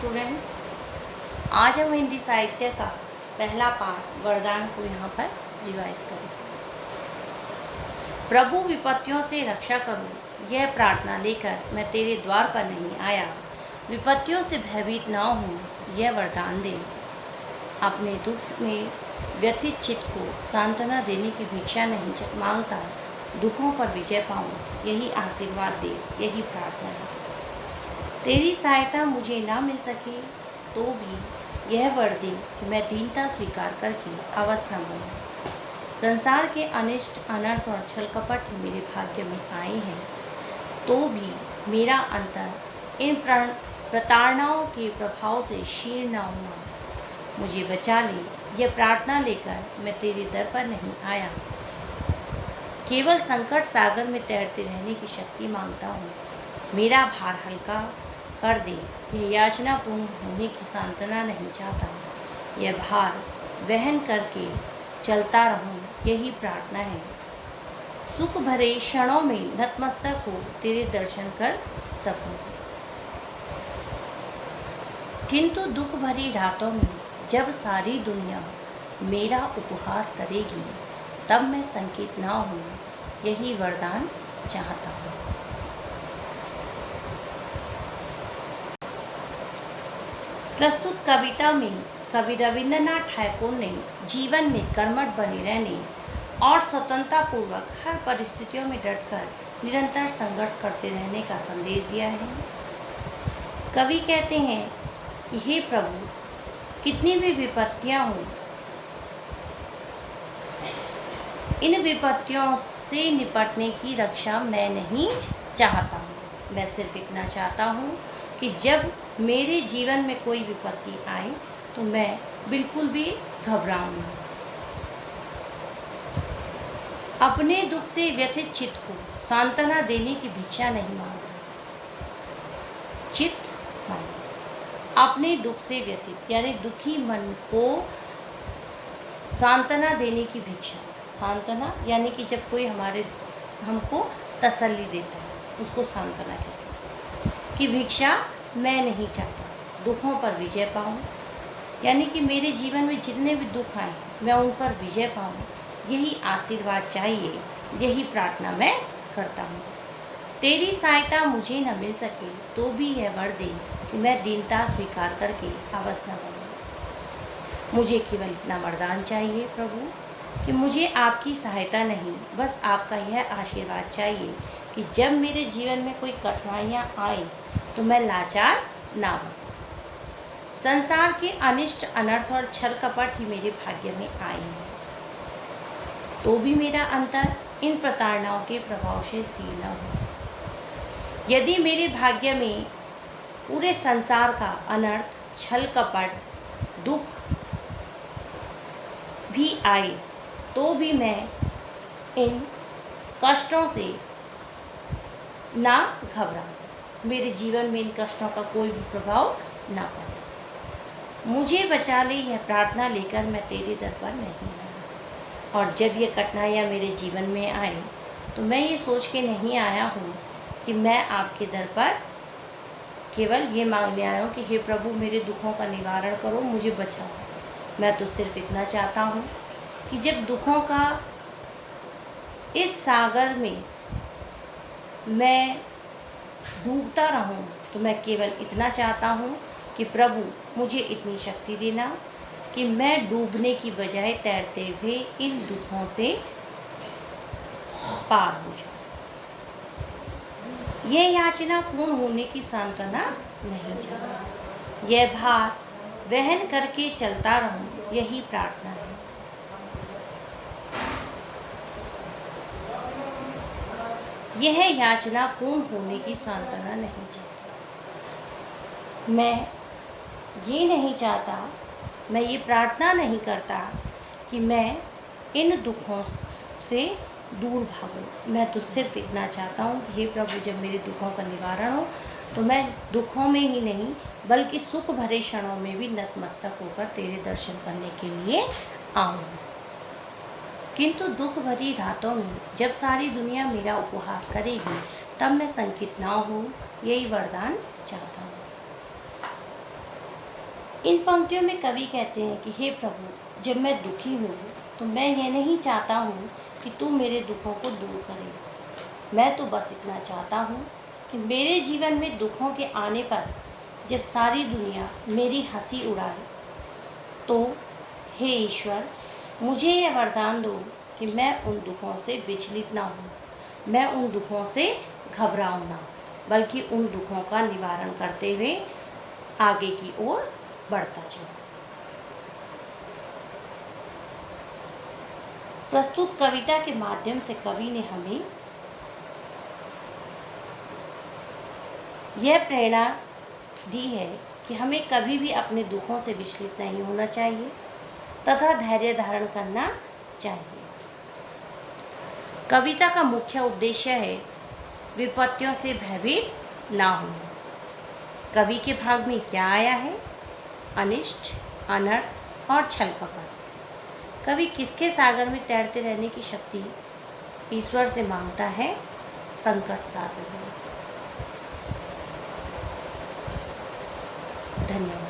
Student, आज हम हिंदी साहित्य का पहला पाठ वरदान को यहाँ पर रिवाइज करें। प्रभु विपत्तियों से रक्षा करो, यह प्रार्थना लेकर मैं तेरे द्वार पर नहीं आया। विपत्तियों से भयभीत ना हूँ, यह वरदान दे। अपने दुख में व्यथित चित्त को सांत्वना देने की भिक्षा नहीं मांगता, दुखों पर विजय पाऊँ, यही आशीर्वाद दे, यही प्रार्थना है। तेरी सहायता मुझे ना मिल सके तो भी यह वर दे कि मैं दीनता स्वीकार करके अवश्य न बनूं। संसार के अनिष्ट, अनर्थ और छल कपट मेरे भाग्य में आए हैं, तो भी मेरा अंतर इन प्रताड़नाओं के प्रभाव से क्षीण न हुआ। मुझे बचा ले, यह प्रार्थना लेकर मैं तेरे दर पर नहीं आया। केवल संकट सागर में तैरते रहने की शक्ति मांगता हूँ। मेरा भार हल्का कर दे, यह याचना पूर्ण होने की सांत्वना नहीं चाहता। यह भार वहन करके चलता रहूं, यही प्रार्थना है। सुख भरे क्षणों में नतमस्तक हो तेरे दर्शन कर सकूं, किंतु दुख भरी रातों में जब सारी दुनिया मेरा उपहास करेगी, तब मैं संकित ना हूँ, यही वरदान चाहता हूँ। प्रस्तुत कविता में कवि रविंद्रनाथ ठाकुर ने जीवन में कर्मठ बने रहने और स्वतंत्रता पूर्वक हर परिस्थितियों में डटकर निरंतर संघर्ष करते रहने का संदेश दिया है। कवि कहते हैं कि हे प्रभु, कितनी भी विपत्तियां हों, इन विपत्तियों से निपटने की रक्षा मैं नहीं चाहता हूँ। मैं सिर्फ इतना चाहता हूँ कि जब मेरे जीवन में कोई विपत्ति आए तो मैं बिल्कुल भी घबराऊं नहीं। अपने दुख से व्यथित चित्त को सांत्वना देने की भिक्षा नहीं मांगता। चित्त मन, अपने दुख से व्यथित यानी दुखी मन को सांत्वना देने की भिक्षा। सांत्वना यानी कि जब कोई हमको तसल्ली देता है, उसको सांत्वना कहते हैं। कि भिक्षा मैं नहीं चाहता, दुखों पर विजय पाऊँ, यानी कि मेरे जीवन में जितने भी दुख आए मैं उन पर विजय पाऊँ, यही आशीर्वाद चाहिए, यही प्रार्थना मैं करता हूँ। तेरी सहायता मुझे न मिल सके तो भी यह वर दे कि मैं दीनता स्वीकार करके अवश्य न बनूं। मुझे केवल इतना वरदान चाहिए प्रभु कि मुझे आपकी सहायता नहीं, बस आपका यह आशीर्वाद चाहिए कि जब मेरे जीवन में कोई कठिनाइयाँ आए तो मैं लाचार ना हूँ। संसार के अनिष्ट, अनर्थ और छल कपट ही मेरे भाग्य में आए हैं, तो भी मेरा अंतर इन प्रताड़नाओं के प्रभाव से क्षीण न हो। यदि मेरे भाग्य में पूरे संसार का अनर्थ, छल कपट, दुख भी आए तो भी मैं इन कष्टों से ना घबराऊं। मेरे जीवन में इन कष्टों का कोई भी प्रभाव ना पड़े। मुझे बचा ले, यह प्रार्थना लेकर मैं तेरे दर पर नहीं आया। और जब ये कठिनाइयाँ मेरे जीवन में आए तो मैं ये सोच के नहीं आया हूँ कि मैं आपके दर पर केवल ये मांगने आया हूँ कि हे प्रभु, मेरे दुखों का निवारण करो, मुझे बचाओ। मैं तो सिर्फ इतना चाहता हूँ कि जब दुखों का इस सागर में मैं डूबता रहूं, तो मैं केवल इतना चाहता हूं कि प्रभु मुझे इतनी शक्ति देना कि मैं डूबने की बजाय तैरते हुए इन दुखों से पार हो जाऊं। यह याचना पूर्ण होने की सांत्वना नहीं चाहता। यह भार वहन करके चलता रहूं, यही प्रार्थना है। यह याचना पूर्ण होने की सांत्वना नहीं चाहती। मैं ये नहीं चाहता, मैं ये प्रार्थना नहीं करता कि मैं इन दुखों से दूर भागूं। मैं तो सिर्फ इतना चाहता हूँ कि हे प्रभु, जब मेरे दुखों का निवारण हो तो मैं दुखों में ही नहीं बल्कि सुख भरे क्षणों में भी नतमस्तक होकर तेरे दर्शन करने के लिए आऊँ। किंतु दुख भरी रातों में जब सारी दुनिया मेरा उपहास करेगी, तब मैं संकित ना हूँ, यही वरदान चाहता हूँ। इन पंक्तियों में कवि कहते हैं कि हे प्रभु, जब मैं दुखी हूँ तो मैं ये नहीं चाहता हूँ कि तू मेरे दुखों को दूर करे। मैं तो बस इतना चाहता हूँ कि मेरे जीवन में दुखों के आने पर जब सारी दुनिया मेरी हंसी उड़ाए तो हे ईश्वर, मुझे यह वरदान दो कि मैं उन दुखों से विचलित ना हूँ, मैं उन दुखों से घबराऊँ ना, बल्कि उन दुखों का निवारण करते हुए आगे की ओर बढ़ता जाऊँ। प्रस्तुत कविता के माध्यम से कवि ने हमें यह प्रेरणा दी है कि हमें कभी भी अपने दुखों से विचलित नहीं होना चाहिए तथा धैर्य धारण करना चाहिए। कविता का मुख्य उद्देश्य है विपत्तियों से भयभीत ना हो। कवि के भाग में क्या आया है? अनिष्ट, अनर्थ और छल कपट। कवि किसके सागर में तैरते रहने की शक्ति ईश्वर से मांगता है? संकट सागर में। धन्यवाद।